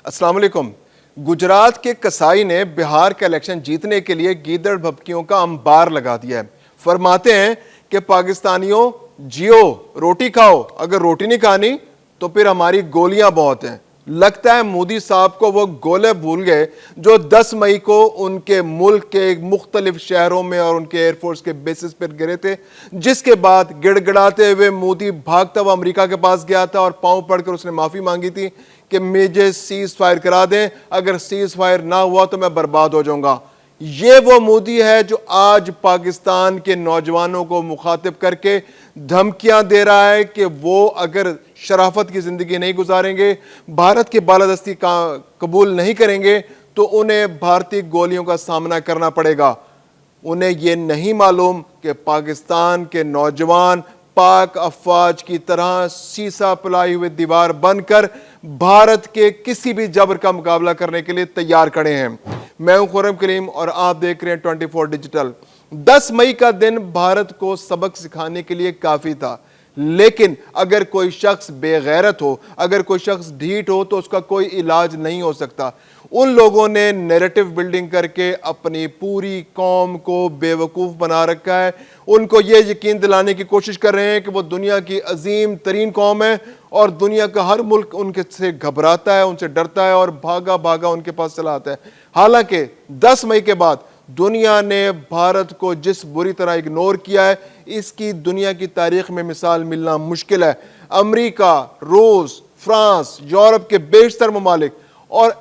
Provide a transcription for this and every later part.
السلام علیکم۔ گجرات کے کسائی نے بہار کا الیکشن جیتنے کے لیے گیدڑ بھبکیوں کا انبار لگا دیا ہے۔ فرماتے ہیں کہ پاکستانیوں جیو، روٹی کھاؤ، اگر روٹی نہیں کھانی تو پھر ہماری گولیاں بہت ہیں۔ لگتا ہے مودی صاحب کو وہ گولے بھول گئے جو 10 مئی کو ان کے ملک کے مختلف شہروں میں اور ان کے ایئر فورس کے بیسز پر گرے تھے، جس کے بعد گڑ گڑاتے ہوئے مودی بھاگتا ہوا امریکہ کے پاس گیا تھا اور پاؤں پڑ کر اس نے معافی مانگی تھی کہ مجھے سیز فائر کرا دیں، اگر سیز فائر نہ ہوا تو میں برباد ہو جاؤں گا۔ یہ وہ مودی ہے جو آج پاکستان کے نوجوانوں کو مخاطب کر کے دھمکیاں دے رہا ہے کہ وہ اگر شرافت کی زندگی نہیں گزاریں گے، بھارت کی بالادستی قبول نہیں کریں گے تو انہیں بھارتی گولیوں کا سامنا کرنا پڑے گا۔ انہیں یہ نہیں معلوم کہ پاکستان کے نوجوان پاک افواج کی طرح سیسا پلائی ہوئے دیوار بن کر بھارت کے کسی بھی جبر کا مقابلہ کرنے کے لیے تیار کھڑے ہیں۔ میں ہوں خرم کریم اور آپ دیکھ رہے ہیں 24 ڈیجیٹل۔ 10 مئی کا دن بھارت کو سبق سکھانے کے لیے کافی تھا، لیکن اگر کوئی شخص بے غیرت ہو، اگر کوئی شخص ڈھیٹ ہو تو اس کا کوئی علاج نہیں ہو سکتا۔ ان لوگوں نے نیریٹو بلڈنگ کر کے اپنی پوری قوم کو بے وقوف بنا رکھا ہے۔ ان کو یہ یقین دلانے کی کوشش کر رہے ہیں کہ وہ دنیا کی عظیم ترین قوم ہے اور دنیا کا ہر ملک ان کے سے گھبراتا ہے، ان سے ڈرتا ہے اور بھاگا بھاگا ان کے پاس چلا آتا ہے۔ حالانکہ 10 مئی کے بعد دنیا نے بھارت کو جس بری طرح اگنور کیا ہے، اس کی دنیا کی تاریخ میں مثال ملنا مشکل ہے۔ امریکہ، روس، فرانس، یورپ کے بیشتر ممالک اور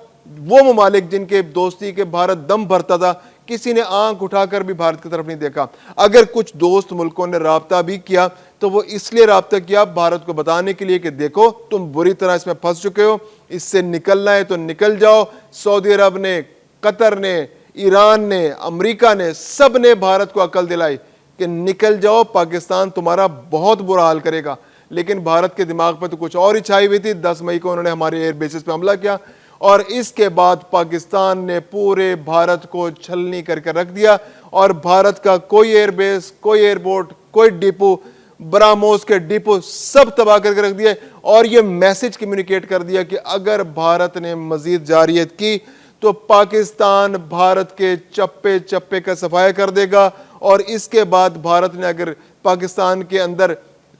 وہ ممالک جن کے دوستی کے بھارت دم بھرتا تھا، کسی نے آنکھ اٹھا کر بھی بھارت کی طرف نہیں دیکھا۔ اگر کچھ دوست ملکوں نے رابطہ بھی کیا تو وہ اس لیے رابطہ کیا بھارت کو بتانے کے لیے کہ دیکھو تم بری طرح اس میں پھنس چکے ہو، اس سے نکلنا ہے تو نکل جاؤ۔ سعودی عرب نے، قطر نے، ایران نے، امریکہ نے، سب نے بھارت کو عقل دلائی کہ نکل جاؤ، پاکستان تمہارا بہت برا حال کرے گا۔ لیکن بھارت کے دماغ پہ تو کچھ اور ہی چھائی ہوئی تھی۔ 10 مئی کو انہوں نے ہمارے ایئر بیسز پہ حملہ کیا اور اس کے بعد پاکستان نے پورے بھارت کو چھلنی کر کے رکھ دیا اور بھارت کا کوئی ایئر بیس، کوئی ایئرپورٹ، کوئی ڈپو، براموس کے ڈپو سب تباہ کر کے رکھ دیا اور یہ میسج کمیونیکیٹ کر دیا کہ اگر بھارت نے مزید جارحیت کی تو پاکستان بھارت کے چپے چپے کا صفایا کر دے گا، اور اس کے بعد بھارت نے اگر پاکستان کے اندر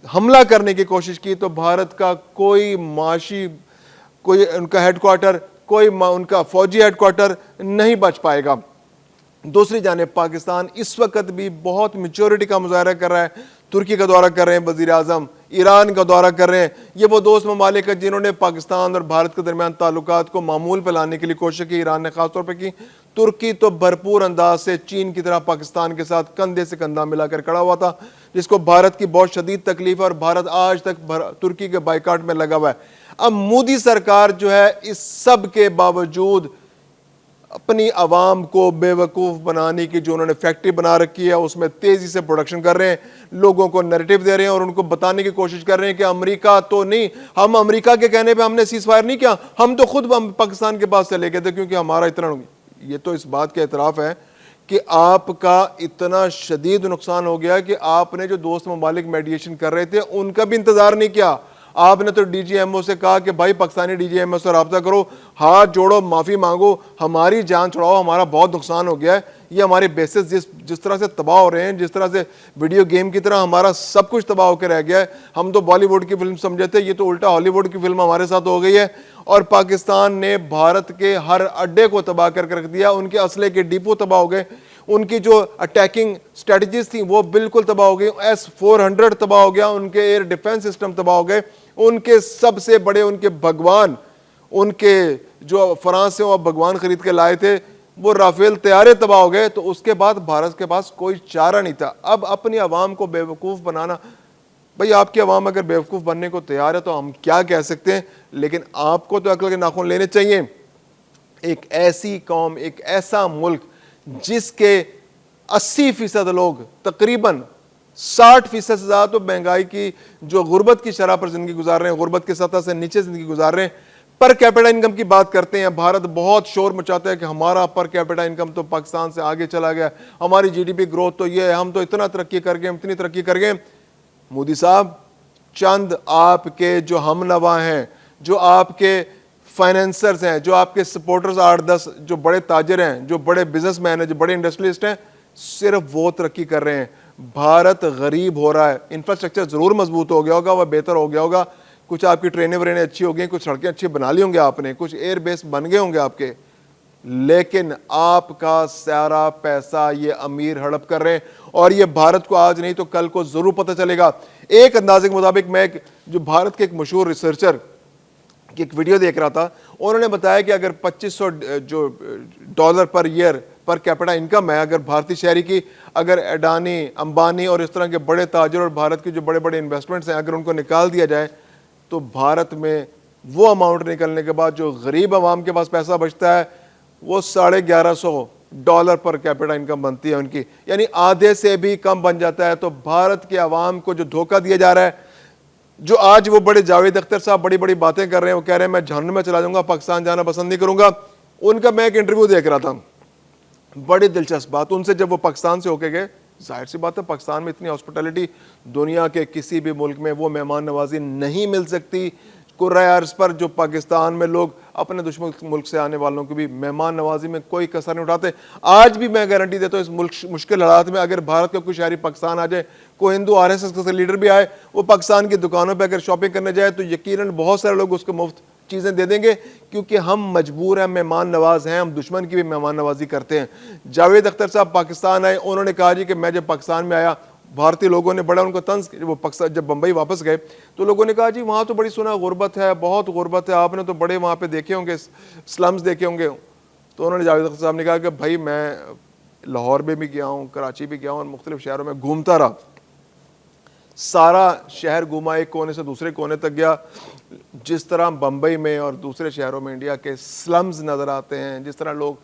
حملہ کرنے کی کوشش کی تو بھارت کا کوئی معاشی، کوئی ان کا ہیڈ کوارٹر، کوئی ان کا فوجی ہیڈ کوارٹر نہیں بچ پائے گا۔ دوسری جانب پاکستان اس وقت بھی بہت میچورٹی کا مظاہرہ کر رہا ہے۔ ترکی کا دورہ کر رہے ہیں وزیر اعظم، ایران کا دورہ کر رہے ہیں۔ یہ وہ دوست ممالک ہیں جنہوں نے پاکستان اور بھارت کے درمیان تعلقات کو معمول پہ لانے کے لیے کوشش کی۔ ایران نے خاص طور پہ کی۔ ترکی تو بھرپور انداز سے چین کی طرح پاکستان کے ساتھ کندھے سے کندھا ملا کر کھڑا ہوا تھا، جس کو بھارت کی بہت شدید تکلیف ہے اور بھارت آج تک ترکی کے بائیکاٹ میں لگا ہوا ہے۔ اب مودی سرکار جو ہے اس سب کے باوجود اپنی عوام کو بے وقوف بنانے کی جو انہوں نے فیکٹری بنا رکھی ہے اس میں تیزی سے پروڈکشن کر رہے ہیں، لوگوں کو نیریٹو دے رہے ہیں اور ان کو بتانے کی کوشش کر رہے ہیں کہ امریکہ تو نہیں، ہم امریکہ کے کہنے پہ ہم نے سیز فائر نہیں کیا، ہم تو خود پاکستان کے پاس چلے گئے تھے کیونکہ ہمارا اتنا۔ یہ تو اس بات کا اعتراف ہے کہ آپ کا اتنا شدید نقصان ہو گیا کہ آپ نے جو دوست ممالک میڈیشن کر رہے تھے ان کا بھی انتظار نہیں کیا۔ آپ نے تو ڈی جی ایم او سے کہا کہ بھائی Pakistani D G M O سے رابطہ کرو، ہاتھ جوڑو، معافی مانگو، ہماری جان چھڑاؤ، ہمارا بہت نقصان ہو گیا ہے۔ یہ ہمارے بیسز جس طرح سے تباہ ہو رہے ہیں، جس طرح سے ویڈیو گیم کی طرح ہمارا سب کچھ تباہ ہو کے رہ گیا ہے۔ ہم تو بالی ووڈ کی فلم سمجھے تھے، یہ تو الٹا ہالی ووڈ کی فلم ہمارے ساتھ ہو گئی ہے اور پاکستان نے بھارت کے ہر اڈے کو تباہ کر کے رکھ دیا۔ ان کے اسلحے کے ڈپو تباہ ہو گئے، ان کی جو اٹیکنگ سٹریٹجیز تھیں وہ بالکل تباہ ہو گئی۔ S-400 تباہ ہو گیا، ان کے ایئر ڈیفنس سسٹم تباہ ہو گئے، ان کے سب سے بڑے ان کے بھگوان، ان کے جو فرانس سے وہ بھگوان خرید کے لائے تھے وہ رافیل طیارے تباہ ہو گئے۔ تو اس کے بعد بھارت کے پاس کوئی چارہ نہیں تھا۔ اب اپنی عوام کو بے وقوف بنانا، بھئی آپ کی عوام اگر بے وقوف بننے کو تیار ہے تو ہم کیا کہہ سکتے ہیں، لیکن آپ کو تو عقل کے ناخن لینے چاہیے۔ ایک ایسی قوم، ایک ایسا ملک جس کے 80% لوگ، تقریباً 60% سے زیادہ تو مہنگائی کی جو غربت کی شرح پر زندگی گزار رہے ہیں، غربت کی سطح سے نیچے زندگی گزار رہے ہیں، پر کیپٹا انکم کی بات کرتے ہیں۔ بھارت بہت شور مچاتا ہے کہ ہمارا پر کیپٹا انکم تو پاکستان سے آگے چلا گیا، ہماری جی ڈی پی گروتھ تو یہ ہے، ہم تو اتنا ترقی کر گئے، ہم اتنی ترقی کر گئے۔ مودی صاحب، چند آپ کے جو ہم نوا ہیں، جو آپ کے فائنینسرز ہیں, جو آپ کے سپورٹرز 8-10 جو بڑے تاجر ہیں, جو بڑے بزنس مین ہیں, جو بڑے انڈسٹریلسٹ ہیں, صرف وہ ترقی کر رہے ہیں. بھارت غریب ہو رہا ہے. انفراسٹرکچر ضرور مضبوط ہو گیا ہوگا, وہ بہتر ہو گیا ہوگا, کچھ آپ کی ٹرینیں ورینیں اچھی ہو گئی, کچھ سڑکیں اچھی بنا لی ہوں گے آپ نے, کچھ ایئر بیس بن گئے ہوں گے آپ کے, لیکن آپ کا سارا پیسہ یہ امیر ہڑپ کر رہے ہیں. اور یہ بھارت کو آج نہیں تو کل کو ضرور پتہ چلے گا. ایک اندازے کے مطابق میں جو بھارت کے ایک مشہور ریسرچر کی ایک ویڈیو دیکھ رہا تھا, انہوں نے بتایا کہ اگر $2500 per year per capita income ہے, اگر بھارتی شہری کی, اگر اڈانی, امبانی اور اس طرح کے بڑے تاجر اور بھارت کے جو بڑے بڑے انویسٹمنٹس ہیں, اگر ان کو نکال دیا جائے تو بھارت میں وہ اماؤنٹ نکلنے کے بعد جو غریب عوام کے پاس پیسہ بچتا ہے وہ $1150 پر کیپٹا انکم بنتی ہے ان کی, یعنی آدھے سے بھی کم بن جاتا ہے. تو بھارت کے عوام کو جو دھوکہ دیا جا رہا ہے, جو آج وہ بڑے جاوید اختر صاحب بڑی بڑی باتیں کر رہے ہیں, وہ کہہ رہے ہیں میں جہنم میں چلا جاؤں گا, پاکستان جانا پسند نہیں کروں گا, ان کا میں ایک انٹرویو دیکھ رہا تھا, بڑی دلچسپ بات. ان سے جب وہ پاکستان سے ہو کے گئے, ظاہر سی بات ہے پاکستان میں اتنی ہاسپٹیلٹی دنیا کے کسی بھی ملک میں وہ مہمان نوازی نہیں مل سکتی. کرۂ ارض پر جو پاکستان میں لوگ اپنے دشمن ملک سے آنے والوں کی بھی مہمان نوازی میں کوئی کسر نہیں اٹھاتے. آج بھی میں گارنٹی دیتا ہوں اس ملک مشکل حالات میں اگر بھارت کا کوئی شہری پاکستان آ جائے, کوئی ہندو RSS کا لیڈر بھی آئے, وہ پاکستان کی دکانوں پہ اگر شاپنگ کرنے جائے تو یقیناً بہت سارے لوگ اس کو مفت چیزیں دے دیں گے, کیونکہ ہم مجبور ہیں, مہمان نواز ہیں, ہم دشمن کی بھی مہمان نوازی کرتے ہیں. جاوید اختر صاحب پاکستان آئے, انہوں نے کہا جی کہ میں جب پاکستان میں آیا, بھارتی لوگوں نے بڑا ان کو طنز, وہ پاکستان جب بمبئی واپس گئے تو لوگوں نے کہا جی وہاں تو بڑی سنا غربت ہے, بہت غربت ہے, آپ نے تو بڑے وہاں پہ دیکھے ہوں گے, سلمز دیکھے ہوں گے. تو انہوں نے جاوید اختر صاحب نے کہا کہ بھائی میں لاہور میں بھی گیا ہوں, کراچی بھی گیا ہوں, اور مختلف شہروں میں گھومتا رہا, سارا شہر گھوما, ایک کونے سے دوسرے کونے تک گیا. جس طرح بمبئی میں اور دوسرے شہروں میں انڈیا کے سلمز نظر آتے ہیں, جس طرح لوگ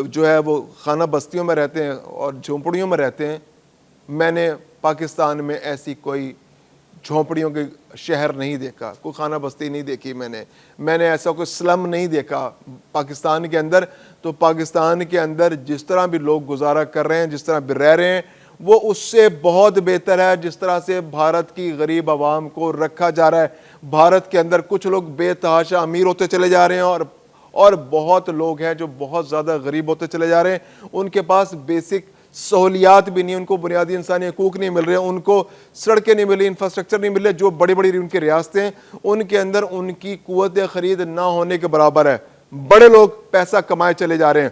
جو ہے وہ خانہ بستیوں میں رہتے ہیں اور جھونپڑیوں میں رہتے ہیں, میں نے پاکستان میں ایسی کوئی جھونپڑیوں کے شہر نہیں دیکھا, کوئی خانہ بستی نہیں دیکھی میں نے ایسا کوئی سلم نہیں دیکھا پاکستان کے اندر. تو پاکستان کے اندر جس طرح بھی لوگ گزارا کر رہے ہیں, جس طرح بھی رہ رہے ہیں, وہ اس سے بہت بہتر ہے جس طرح سے بھارت کی غریب عوام کو رکھا جا رہا ہے. بھارت کے اندر کچھ لوگ بے تحاشا امیر ہوتے چلے جا رہے ہیں, اور بہت لوگ ہیں جو بہت زیادہ غریب ہوتے چلے جا رہے ہیں. ان کے پاس بیسک سہولیات بھی نہیں, ان کو بنیادی انسانی حقوق نہیں مل رہے, ان کو سڑکیں نہیں مل رہی, انفراسٹرکچر نہیں مل رہے. جو بڑی بڑی ان کی ریاستیں ہیں ان کے اندر ان کی قوت خرید نہ ہونے کے برابر ہے, بڑے لوگ پیسہ کمائے چلے جا رہے ہیں.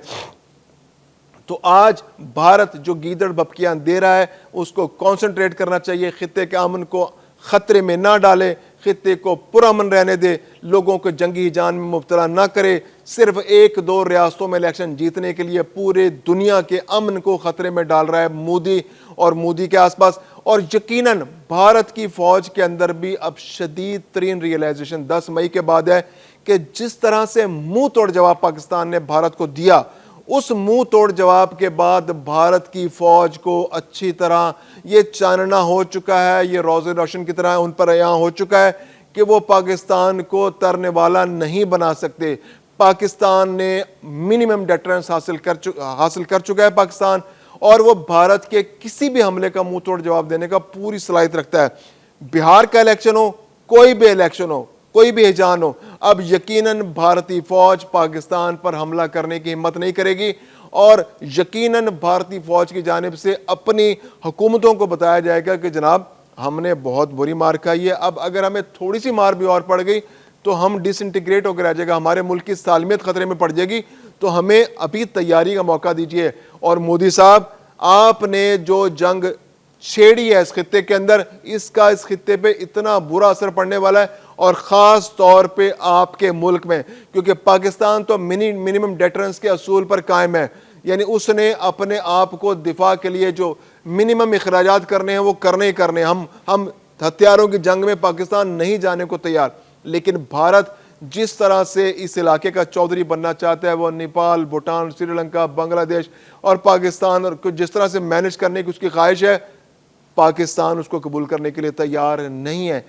تو آج بھارت جو گیدڑ بھپکیاں دے رہا ہے اس کو کانسنٹریٹ کرنا چاہیے, خطے کے امن کو خطرے میں نہ ڈالے, خطے کو پرامن رہنے دے, لوگوں کو جنگی جان میں مبتلا نہ کرے. صرف 1-2 ریاستوں میں الیکشن جیتنے کے لیے پورے دنیا کے امن کو خطرے میں ڈال رہا ہے مودی اور مودی کے آس پاس. اور یقیناً بھارت کی فوج کے اندر بھی اب شدید ترین ریئلائزیشن 10 مئی کے بعد ہے کہ جس طرح سے منہ توڑ جواب پاکستان نے بھارت کو دیا, اس منہ توڑ جواب کے بعد بھارت کی فوج کو اچھی طرح یہ چاننا ہو چکا ہے, یہ روز روشن کی طرح ان پر یہاں ہو چکا ہے کہ وہ پاکستان کو ترنے والا نہیں بنا سکتے. پاکستان نے منیمم ڈیٹرنس حاصل کر چکا ہے پاکستان, اور وہ بھارت کے کسی بھی حملے کا منہ توڑ جواب دینے کا پوری صلاحیت رکھتا ہے. بہار کا الیکشن ہو, کوئی بھی الیکشن ہو, کوئی بھی ہجان ہو, اب یقیناً بھارتی فوج پاکستان پر حملہ کرنے کی ہمت نہیں کرے گی, اور یقیناً بھارتی فوج کی جانب سے اپنی حکومتوں کو بتایا جائے گا کہ جناب ہم نے بہت بری مار کھائی ہے, اب اگر ہمیں تھوڑی سی مار بھی اور پڑ گئی تو ہم ڈس انٹیگریٹ ہو کے رہ جائے گا, ہمارے ملک کی سالمیت خطرے میں پڑ جائے گی, تو ہمیں ابھی تیاری کا موقع دیجیے. اور مودی صاحب, آپ نے جو جنگ چھیڑی ہے اس خطے کے اندر, اس کا اس خطے پہ اتنا برا اثر پڑنے والا ہے, اور خاص طور پہ آپ کے ملک میں, کیونکہ پاکستان تو منیمم ڈیٹرنس کے اصول پر قائم ہے, یعنی اس نے اپنے آپ کو دفاع کے لیے جو منیمم اخراجات کرنے ہیں وہ کرنے ہی کرنے. ہم ہتھیاروں کی جنگ میں پاکستان نہیں جانے کو تیار, لیکن بھارت جس طرح سے اس علاقے کا چودھری بننا چاہتا ہے, وہ نیپال, بھوٹان, سری لنکا, بنگلہ دیش اور پاکستان, اور جس طرح سے مینج کرنے کی اس کی خواہش ہے, پاکستان اس کو قبول کرنے کے لیے تیار نہیں ہے.